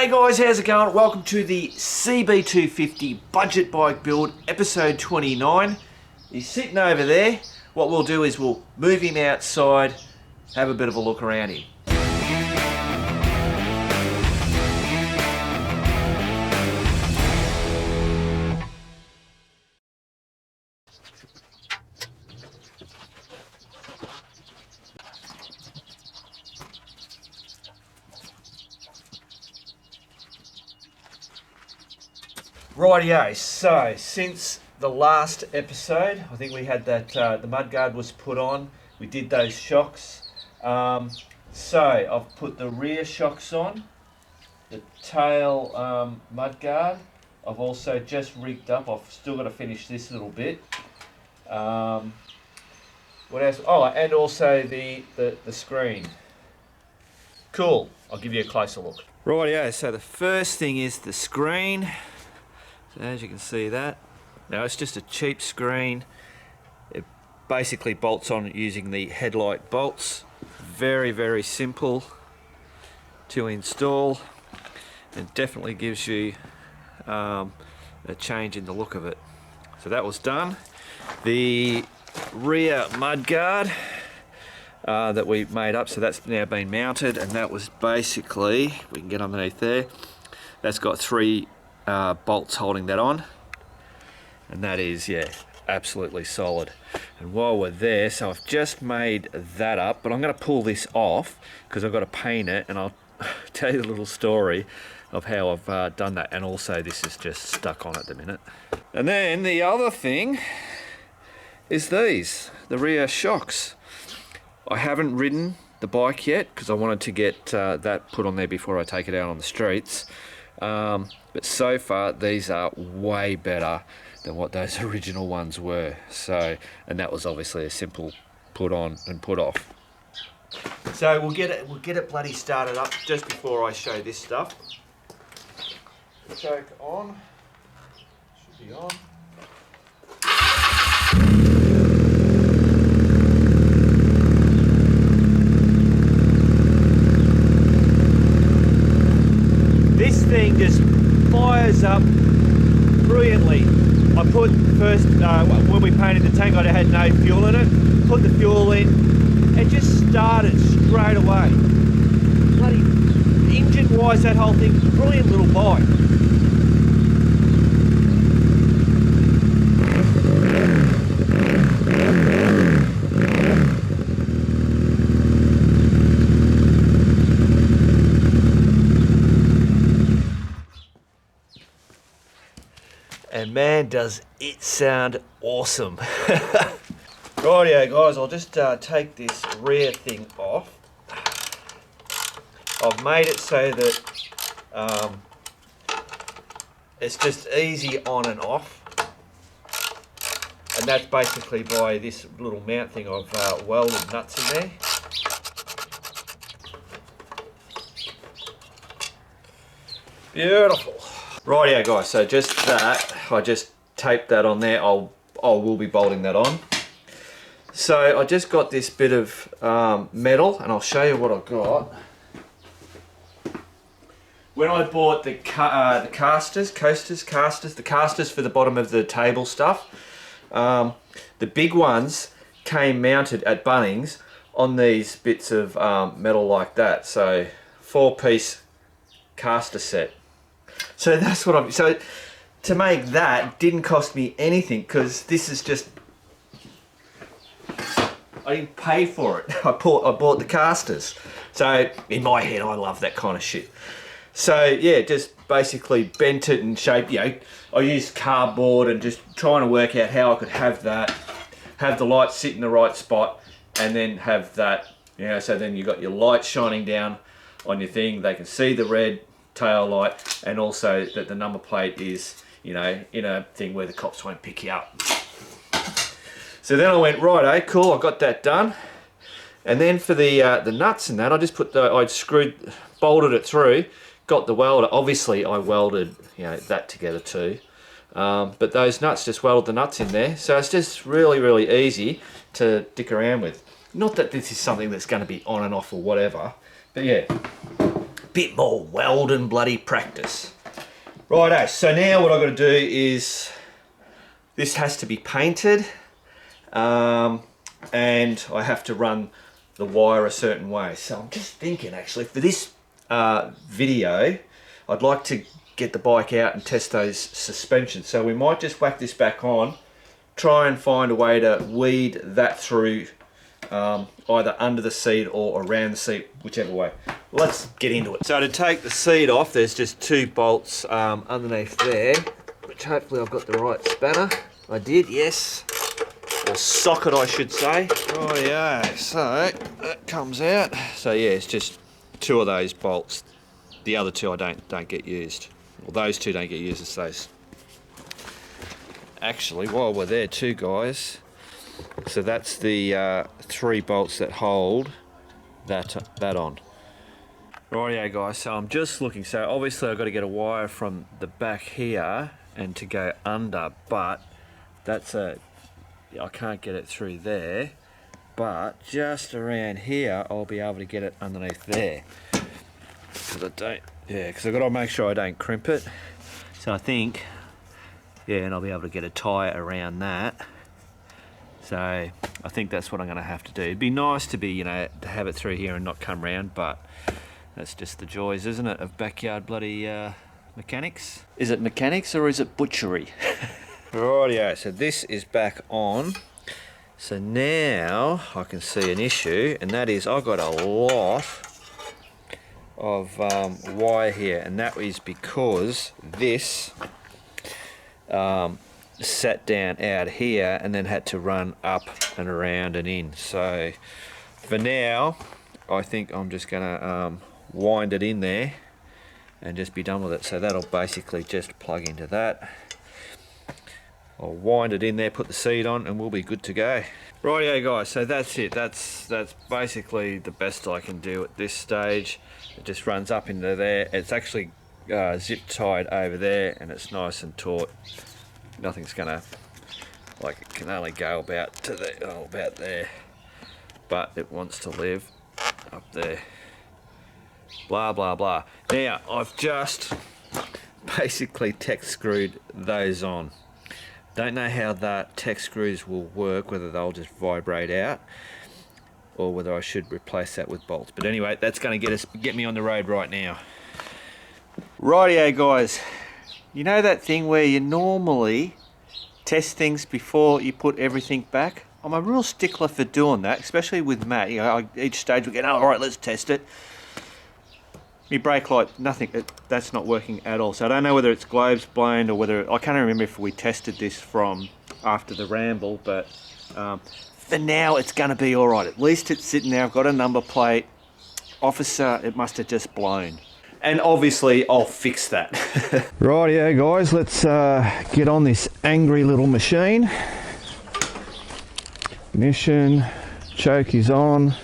G'day guys, how's it going? Welcome to the CB250 budget bike build, episode 29. He's sitting over there. What we'll do is we'll move him outside, have a bit of a look around him. Rightio, so since the last episode, I think we had that the mudguard was put on, we did those shocks. So I've put the rear shocks on, the tail mudguard. I've also just rigged up, I've still got to finish this little bit. What else? Oh, and also the screen. Cool, I'll give you a closer look. Rightio, so the first thing is the screen. So as you can see that, now it's just a cheap screen. It basically bolts on using the headlight bolts. Very, very simple to install and definitely gives you a change in the look of it. So that was done. The rear mudguard that we made up, so that's now been mounted, and that was basically, we can get underneath there, that's got three bolts holding that on, and that is, yeah, absolutely solid. And while we're there, so I've just made that up, but I'm going to pull this off because I've got to paint it, and I'll tell you a little story of how I've done that. And also this is just stuck on at the minute. And then the other thing is these, the rear shocks. I haven't ridden the bike yet because I wanted to get that put on there before I take it out on the streets. But so far these are way better than what those original ones were. So, and that was obviously a simple put on and put off. So we'll get it bloody started up just before I show this stuff. The choke on, should be on. This thing just fires up brilliantly. I put first, when we painted the tank, I had no fuel in it. Put the fuel in, it just started straight away. Bloody engine wise, that whole thing, brilliant little bike. And man, does it sound awesome. Rightio guys, I'll just take this rear thing off. I've made it so that it's just easy on and off. And that's basically by this little mount thing I've welded nuts in there. Beautiful. Rightio guys, so just that, I just taped that on there. I will be bolting that on. So I just got this bit of metal, and I'll show you what I got. When I bought the casters for the bottom of the table stuff, the big ones came mounted at Bunnings on these bits of metal like that. So 4-piece caster set. So that's what so to make that didn't cost me anything, because this is just, I didn't pay for it. I bought the casters. So in my head, I love that kind of shit. So yeah, just basically bent it and shaped, you know, I used cardboard and just trying to work out how I could have that, have the light sit in the right spot, and then have that, you know, so then you got your light shining down on your thing. They can see the red tail light, and also that the number plate is, you know, in a thing where the cops won't pick you up. So then I went, right, cool, I got that done. And then for the nuts and that, I just put I bolted it through, got the welder. Obviously I welded, you know, that together too. But those nuts, just welded the nuts in there. So it's just really, really easy to dick around with. Not that this is something that's going to be on and off or whatever, but yeah. bit more welding bloody practice. Righto, so now what I've got to do is, this has to be painted, and I have to run the wire a certain way. So I'm just thinking, actually, for this video, I'd like to get the bike out and test those suspensions. So we might just whack this back on, try and find a way to weed that through either under the seat or around the seat, whichever way. Let's get into it. So to take the seat off, there's just 2 bolts underneath there, which hopefully I've got the right spanner. I did, yes. Or socket, I should say. Oh yeah, so that comes out. So yeah, it's just 2 of those bolts. The other 2 I don't get used. Well, those 2 don't get used as those. Actually, while we're there too, guys, so that's the 3 bolts that hold that on. Rightio, guys, so I'm just looking. So obviously I've got to get a wire from the back here and to go under, but that's I can't get it through there, but just around here I'll be able to get it underneath there. Because I've got to make sure I don't crimp it. So I think, yeah, and I'll be able to get a tie around that. So I think that's what I'm going to have to do. It'd be nice to be, you know, to have it through here and not come round, but that's just the joys, isn't it, of backyard bloody mechanics? Is it mechanics or is it butchery? Rightio, so this is back on. So now I can see an issue, and that is I've got a lot of wire here, and that is because this sat down out here and then had to run up and around and in. So for now I think I'm just gonna wind it in there and just be done with it. So that'll basically just plug into that. I'll wind it in there, put the seat on, and we'll be good to go. Rightio, guys, so that's it. That's basically the best I can do at this stage. It just runs up into there. It's actually zip tied over there, and it's nice and taut. Nothing's gonna, like, it can only go about to the, about there, but it wants to live up there. Blah blah blah. Now I've just basically tech screwed those on. Don't know how that tech screws will work, whether they'll just vibrate out or whether I should replace that with bolts. But anyway, that's going to get me on the road right now. Rightio, guys. You know that thing where you normally test things before you put everything back? I'm a real stickler for doing that, especially with Matt. You know, each stage we get, oh, all right, let's test it. My brake light, nothing, that's not working at all. So I don't know whether it's globes blown or whether, I can't remember if we tested this from after the ramble, but for now it's going to be all right. At least it's sitting there, I've got a number plate. Officer, it must have just blown. And obviously I'll fix that. Rightio, guys, let's get on this angry little machine. Ignition, choke is on.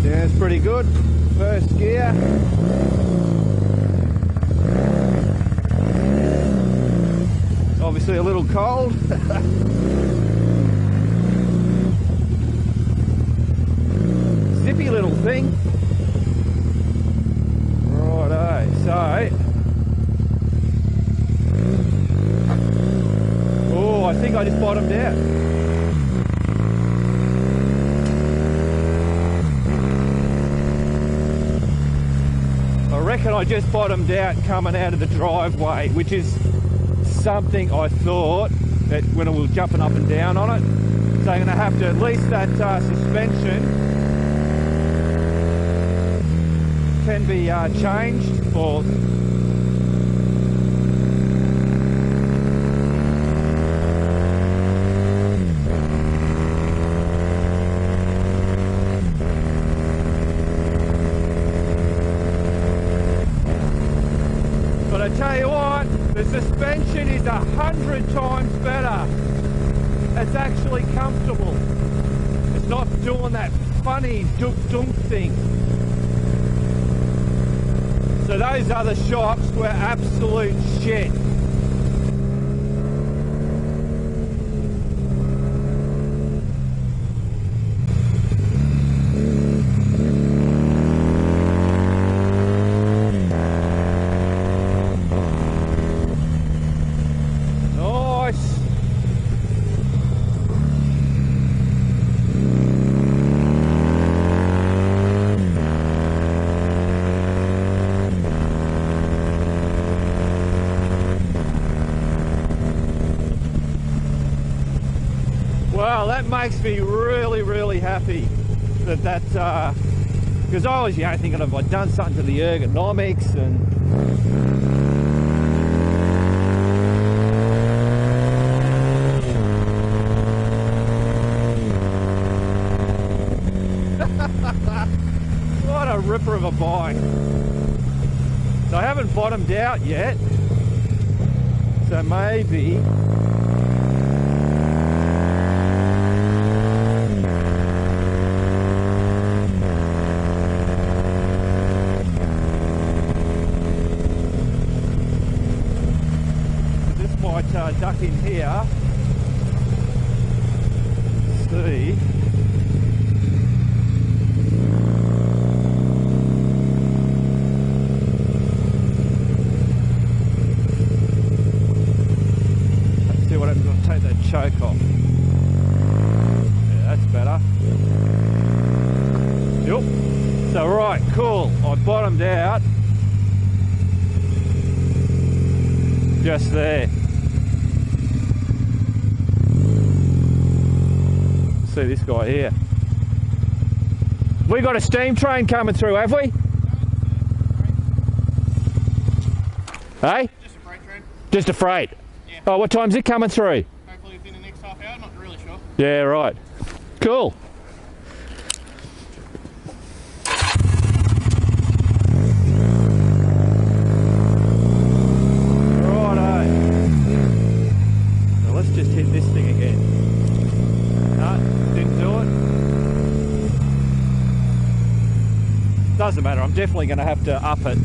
Yeah, it's pretty good. First gear. Obviously a little cold. Zippy little thing. Righto, so. Oh, I think I just bottomed out. I reckon I just bottomed out coming out of the driveway, which is something I thought that when I was jumping up and down on it. So I'm going to have to, at least that suspension can be changed for I tell you what, the suspension is 100 times better. It's actually comfortable. It's not doing that funny dunk thing. So those other shocks were absolute shit. Well, that makes me really, really happy that because I was thinking of I'd done something to the ergonomics and what a ripper of a bike. So I haven't bottomed out yet, so maybe this might duck in here. See. Take that choke off. Yeah, that's better. Yep. So right, cool. I bottomed out just there. See this guy here. We got a steam train coming through, have we? Hey? Just a freight train. Just a freight? Yeah. Oh, what time's it coming through? Hopefully within the next half hour, not really sure. Yeah, right. Cool. Righto. Now let's just hit this thing again. No, didn't do it. Doesn't matter, I'm definitely going to have to up it.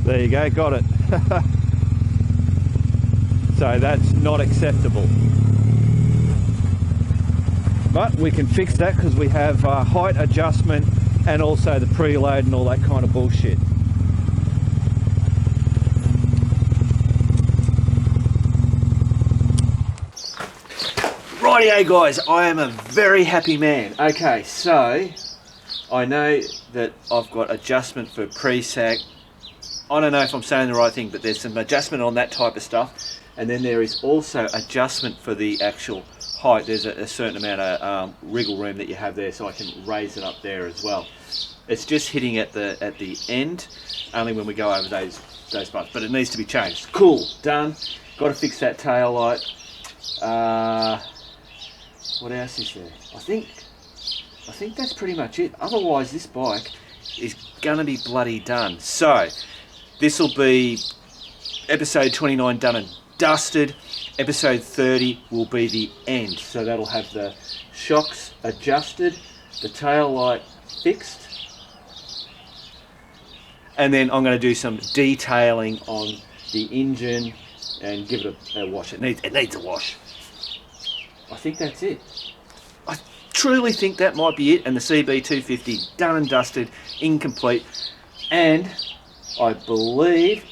There you go, got it. So that's not acceptable. But we can fix that because we have height adjustment and also the preload and all that kind of bullshit. Rightio guys, I am a very happy man. Okay, so I know that I've got adjustment for pre-sag. I don't know if I'm saying the right thing, but there's some adjustment on that type of stuff. And then there is also adjustment for the actual height. There's a certain amount of wriggle room that you have there, so I can raise it up there as well. It's just hitting at the end, only when we go over those parts, but it needs to be changed. Cool, done. Got to fix that tail light. What else is there? I think that's pretty much it. Otherwise, this bike is gonna be bloody done. So this will be episode 29 done and dusted. Episode 30 will be the end. So that'll have the shocks adjusted, the tail light fixed, and then I'm going to do some detailing on the engine and give it a wash. It needs a wash. I think that's it. I truly think that might be it. And the CB250 done and dusted, incomplete. And I believe,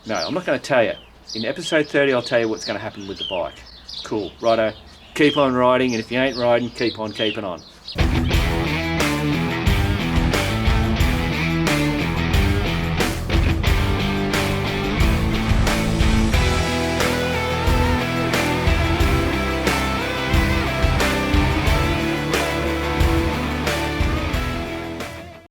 no, I'm not going to tell you. In episode 30, I'll tell you what's going to happen with the bike. Cool, righto. Keep on riding, and if you ain't riding, keep on keeping on.